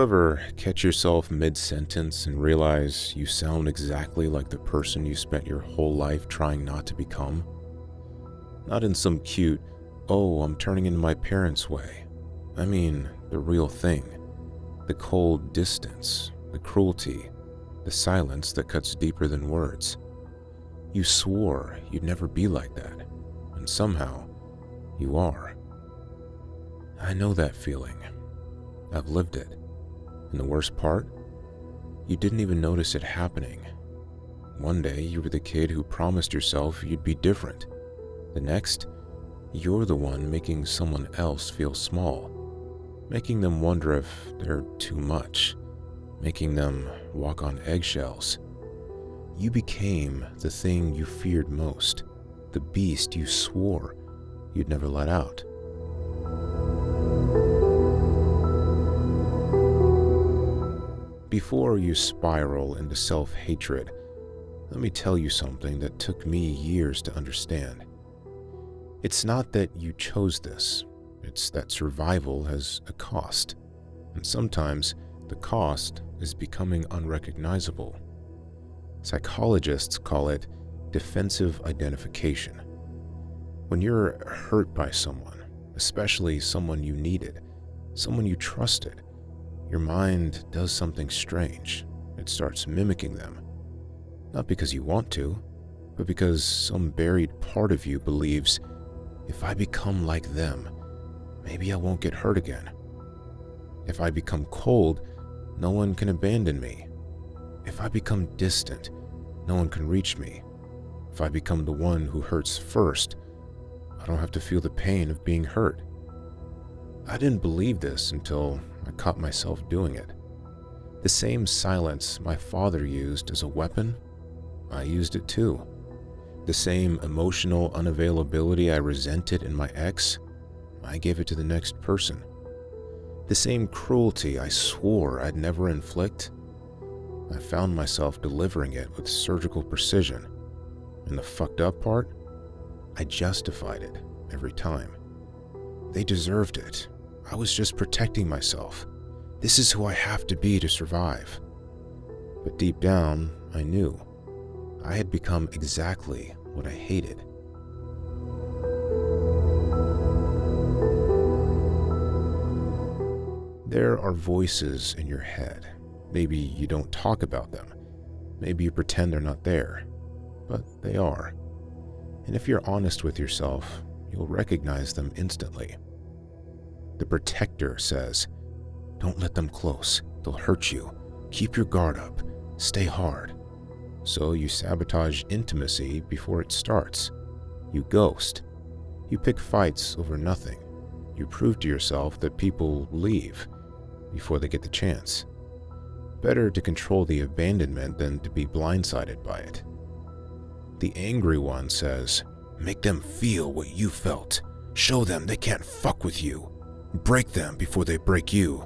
ever catch yourself mid-sentence and realize you sound exactly like the person you spent your whole life trying not to become? Not in some cute, "oh, I'm turning into my parents" way. I mean the real thing. The cold distance, the cruelty, the silence that cuts deeper than words. You swore you'd never be like that, and somehow you are. I know that feeling. I've lived it. And the worst part? You didn't even notice it happening. One day, you were the kid who promised yourself you'd be different. The next, you're the one making someone else feel small, making them wonder if they're too much, making them walk on eggshells. You became the thing you feared most, the beast you swore you'd never let out. Before you spiral into self-hatred, let me tell you something that took me years to understand. It's not that you chose this, it's that survival has a cost, and sometimes the cost is becoming unrecognizable. Psychologists call it defensive identification. When you're hurt by someone, especially someone you needed, someone you trusted, your mind does something strange. It starts mimicking them. Not because you want to, but because some buried part of you believes, if I become like them, maybe I won't get hurt again. If I become cold, no one can abandon me. If I become distant, no one can reach me. If I become the one who hurts first, I don't have to feel the pain of being hurt. I didn't believe this until I caught myself doing it. The same silence my father used as a weapon, I used it too. The same emotional unavailability I resented in my ex, I gave it to the next person. The same cruelty I swore I'd never inflict, I found myself delivering it with surgical precision. And the fucked up part? I justified it every time. They deserved it. I was just protecting myself. This is who I have to be to survive. But deep down, I knew. I had become exactly what I hated. There are voices in your head. Maybe you don't talk about them. Maybe you pretend they're not there. But they are. And if you're honest with yourself, you'll recognize them instantly. The protector says, "Don't let them close. They'll hurt you. Keep your guard up. Stay hard." So you sabotage intimacy before it starts. You ghost. You pick fights over nothing. You prove to yourself that people leave before they get the chance. Better to control the abandonment than to be blindsided by it. The angry one says, "Make them feel what you felt. Show them they can't fuck with you. Break them before they break you."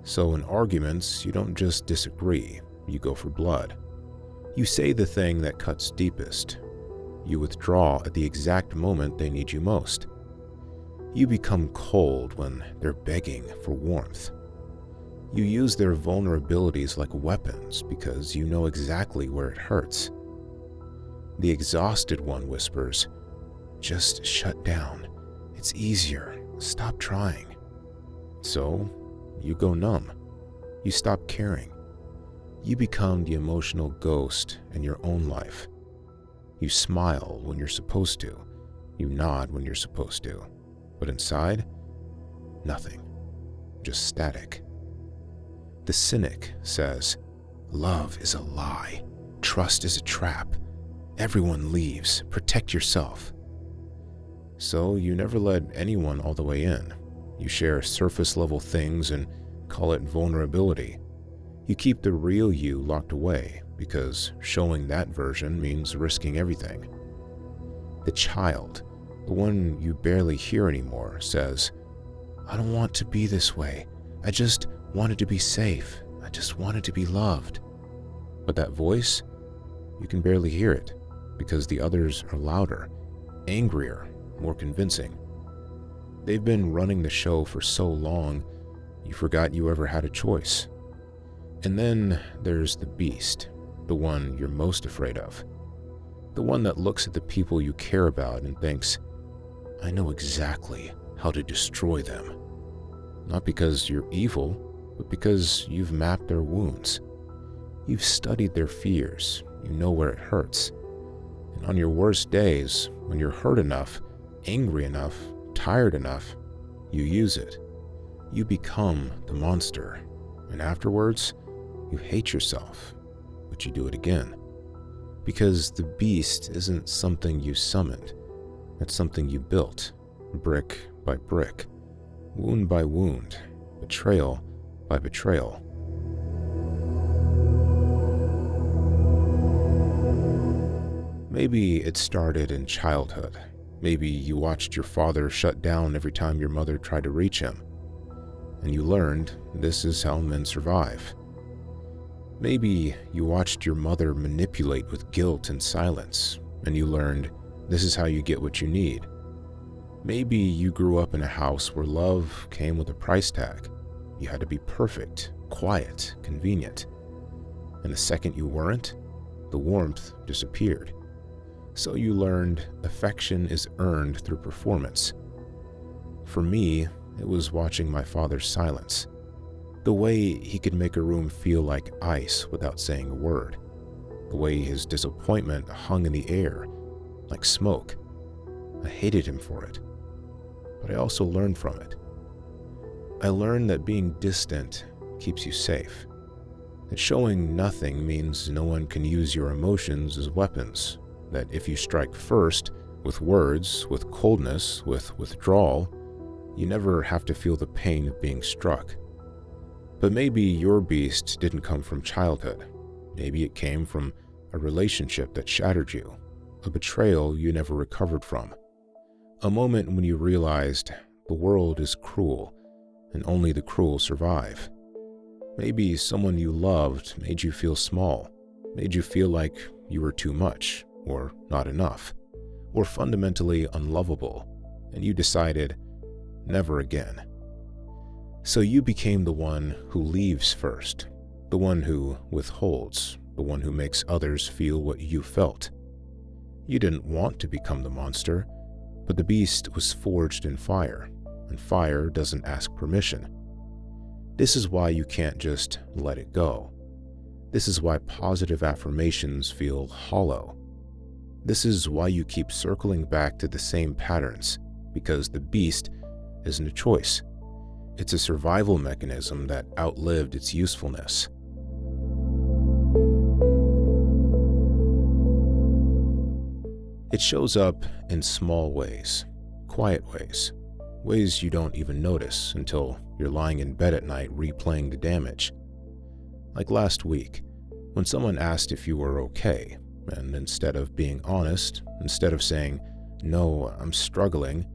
So in arguments, you don't just disagree, you go for blood. You say the thing that cuts deepest. You withdraw at the exact moment they need you most. You become cold when they're begging for warmth. You use their vulnerabilities like weapons because you know exactly where it hurts. The exhausted one whispers, "Just shut down. It's easier. Stop trying." So, you go numb. You stop caring. You become the emotional ghost in your own life. You smile when you're supposed to. You nod when you're supposed to. But inside, nothing. Just static. The cynic says, "Love is a lie. Trust is a trap. Everyone leaves. Protect yourself." So you never let anyone all the way in. You share surface-level things and call it vulnerability. You keep the real you locked away because showing that version means risking everything. The child, the one you barely hear anymore, says, "I don't want to be this way. I just wanted to be safe. I just wanted to be loved." But that voice, you can barely hear it because the others are louder, angrier, more convincing. They've been running the show for so long, You forgot you ever had a choice. And then there's the beast, the one you're most afraid of. The one that looks at the people you care about and thinks, I know exactly how to destroy them. Not because you're evil, but because you've mapped their wounds. You've studied their fears. You know where it hurts. And on your worst days, when you're hurt enough, angry enough, tired enough, you use it. You become the monster. And afterwards, you hate yourself, but you do it again. Because the beast isn't something you summoned. It's something you built, brick by brick, wound by wound, betrayal by betrayal. Maybe it started in childhood. Maybe you watched your father shut down every time your mother tried to reach him, and you learned this is how men survive. Maybe you watched your mother manipulate with guilt and silence, and you learned this is how you get what you need. Maybe you grew up in a house where love came with a price tag. You had to be perfect, quiet, convenient. And the second you weren't, the warmth disappeared. So you learned affection is earned through performance. For me, it was watching my father's silence. The way he could make a room feel like ice without saying a word. The way his disappointment hung in the air, like smoke. I hated him for it. But I also learned from it. I learned that being distant keeps you safe. That showing nothing means no one can use your emotions as weapons. That if you strike first, with words, with coldness, with withdrawal, you never have to feel the pain of being struck. But maybe your beast didn't come from childhood. Maybe it came from a relationship that shattered you, a betrayal you never recovered from, a moment when you realized the world is cruel and only the cruel survive. Maybe someone you loved made you feel small, made you feel like you were too much or not enough, or fundamentally unlovable, and you decided, never again. So you became the one who leaves first, the one who withholds, the one who makes others feel what you felt. You didn't want to become the monster, but the beast was forged in fire, and fire doesn't ask permission. This is why you can't just let it go. This is why positive affirmations feel hollow. This is why you keep circling back to the same patterns, because the beast isn't a choice. It's a survival mechanism that outlived its usefulness. It shows up in small ways, quiet ways, ways you don't even notice until you're lying in bed at night replaying the damage. Like last week, when someone asked if you were okay, and instead of being honest, instead of saying, "No, I'm struggling,"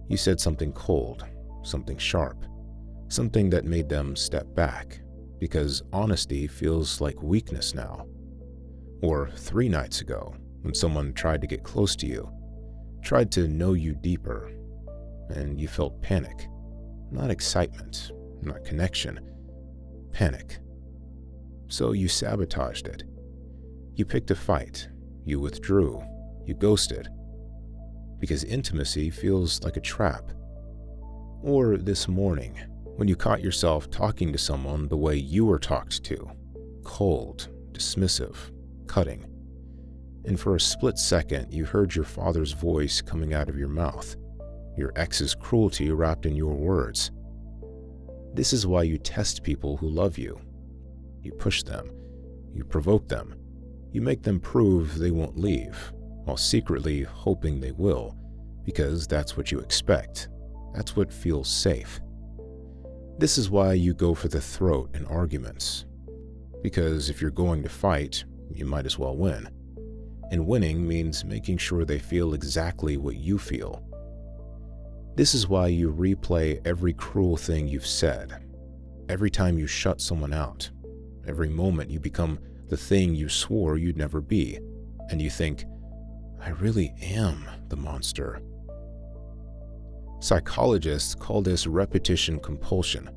you said something cold, something sharp, something that made them step back, because honesty feels like weakness now. Or 3 nights ago, when someone tried to get close to you, tried to know you deeper, and you felt panic. Not excitement, not connection, panic. So you sabotaged it. You picked a fight, you withdrew, you ghosted. Because intimacy feels like a trap. Or this morning, when you caught yourself talking to someone the way you were talked to, cold, dismissive, cutting. And for a split second, you heard your father's voice coming out of your mouth, your ex's cruelty wrapped in your words. This is why you test people who love you. You push them, you provoke them, you make them prove they won't leave, while secretly hoping they will, because that's what you expect. That's what feels safe. This is why you go for the throat in arguments. Because if you're going to fight, you might as well win. And winning means making sure they feel exactly what you feel. This is why you replay every cruel thing you've said. Every time you shut someone out. Every moment you become the thing you swore you'd never be. And you think, I really am the monster. Psychologists call this repetition compulsion.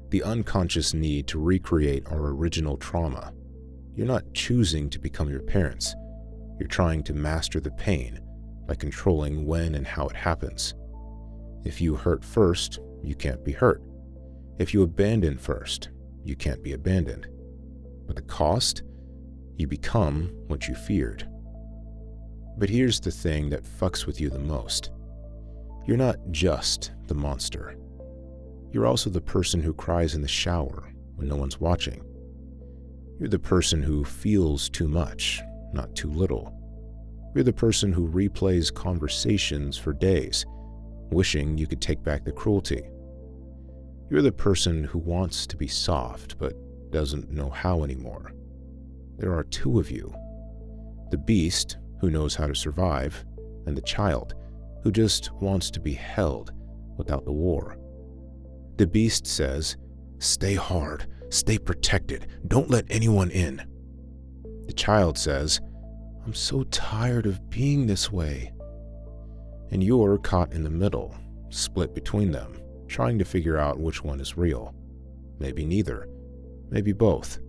the unconscious need to recreate our original trauma. You're not choosing to become your parents. You're trying to master the pain by controlling when and how it happens. If you hurt first, you can't be hurt. If you abandon first, you can't be abandoned. But the cost? You become what you feared. But here's the thing that fucks with you the most. You're not just the monster. You're also the person who cries in the shower when no one's watching. You're the person who feels too much, not too little. You're the person who replays conversations for days, wishing you could take back the cruelty. You're the person who wants to be soft but doesn't know how anymore. There are two of you. The beast, who knows how to survive, and the child, who just wants to be held without the war. The beast says, "Stay hard, stay protected, don't let anyone in." The child says, "I'm so tired of being this way." And you're caught in the middle, split between them, trying to figure out which one is real. Maybe neither, maybe both.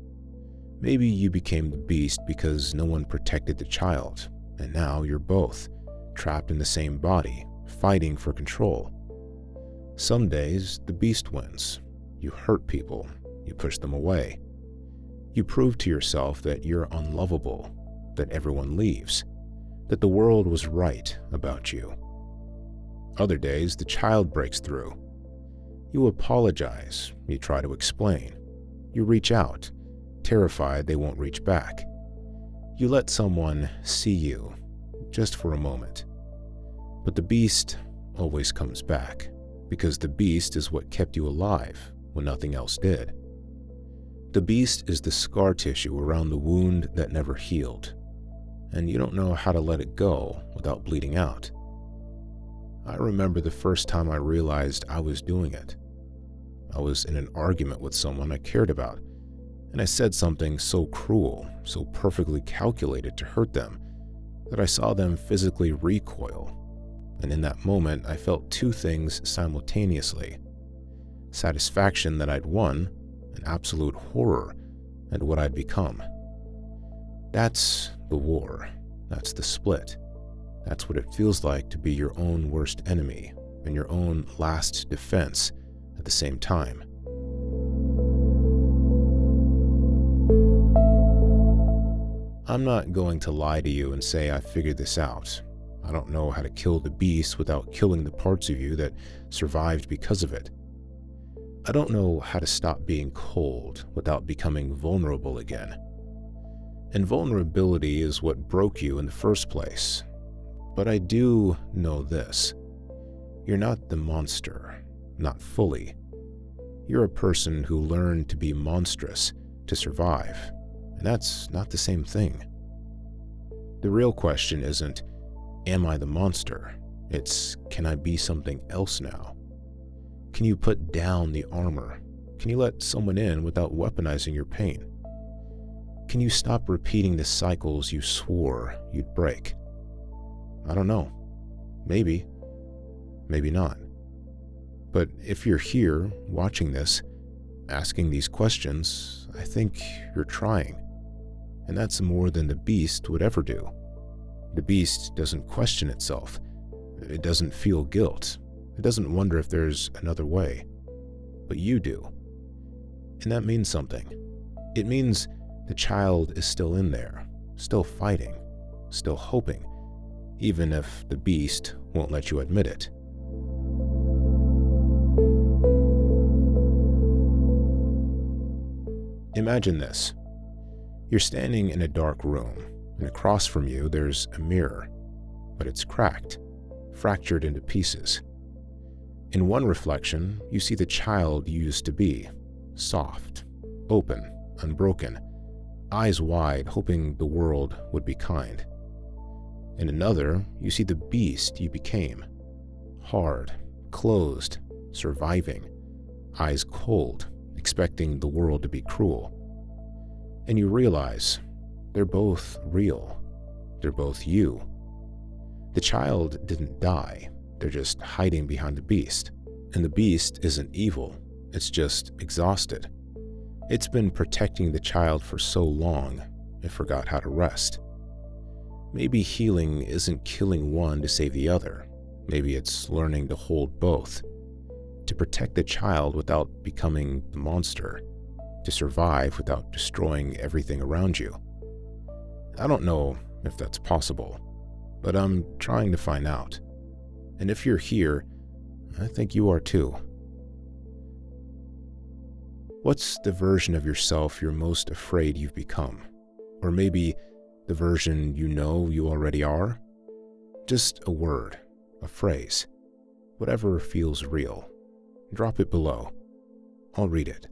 Maybe you became the beast because no one protected the child, and now you're both, trapped in the same body, fighting for control. Some days, the beast wins. You hurt people, you push them away. You prove to yourself that you're unlovable, that everyone leaves, that the world was right about you. Other days, the child breaks through. You apologize, you try to explain. You reach out, terrified they won't reach back. You let someone see you, just for a moment. But the beast always comes back, because the beast is what kept you alive when nothing else did. The beast is the scar tissue around the wound that never healed, and you don't know how to let it go without bleeding out. I remember the first time I realized I was doing it. I was in an argument with someone I cared about, and I said something so cruel, so perfectly calculated to hurt them, that I saw them physically recoil. And in that moment, I felt two things simultaneously: satisfaction that I'd won, and absolute horror at what I'd become. That's the war. That's the split. That's what it feels like to be your own worst enemy and your own last defense at the same time. I'm not going to lie to you and say I figured this out. I don't know how to kill the beast without killing the parts of you that survived because of it. I don't know how to stop being cold without becoming vulnerable again. And vulnerability is what broke you in the first place. But I do know this. You're not the monster, not fully. You're a person who learned to be monstrous to survive, and that's not the same thing. The real question isn't, am I the monster? It's, can I be something else now? Can you put down the armor? Can you let someone in without weaponizing your pain? Can you stop repeating the cycles you swore you'd break? I don't know. Maybe. Maybe not. But if you're here, watching this, asking these questions, I think you're trying. And that's more than the beast would ever do. The beast doesn't question itself. It doesn't feel guilt. It doesn't wonder if there's another way. But you do. And that means something. It means the child is still in there, still fighting, still hoping, even if the beast won't let you admit it. Imagine this. You're standing in a dark room, and across from you there's a mirror, but it's cracked, fractured into pieces. In one reflection, you see the child you used to be, soft, open, unbroken, eyes wide, hoping the world would be kind. In another, you see the beast you became, hard, closed, surviving, eyes cold, expecting the world to be cruel. And you realize they're both real. They're both you. The child didn't die. They're just hiding behind the beast. And the beast isn't evil. It's just exhausted. It's been protecting the child for so long, it forgot how to rest. Maybe healing isn't killing one to save the other. Maybe it's learning to hold both. To protect the child without becoming the monster. To survive without destroying everything around you. I don't know if that's possible, but I'm trying to find out. And if you're here, I think you are too. What's the version of yourself you're most afraid you've become? Or maybe the version you know you already are? Just a word, a phrase, whatever feels real. Drop it below. I'll read it.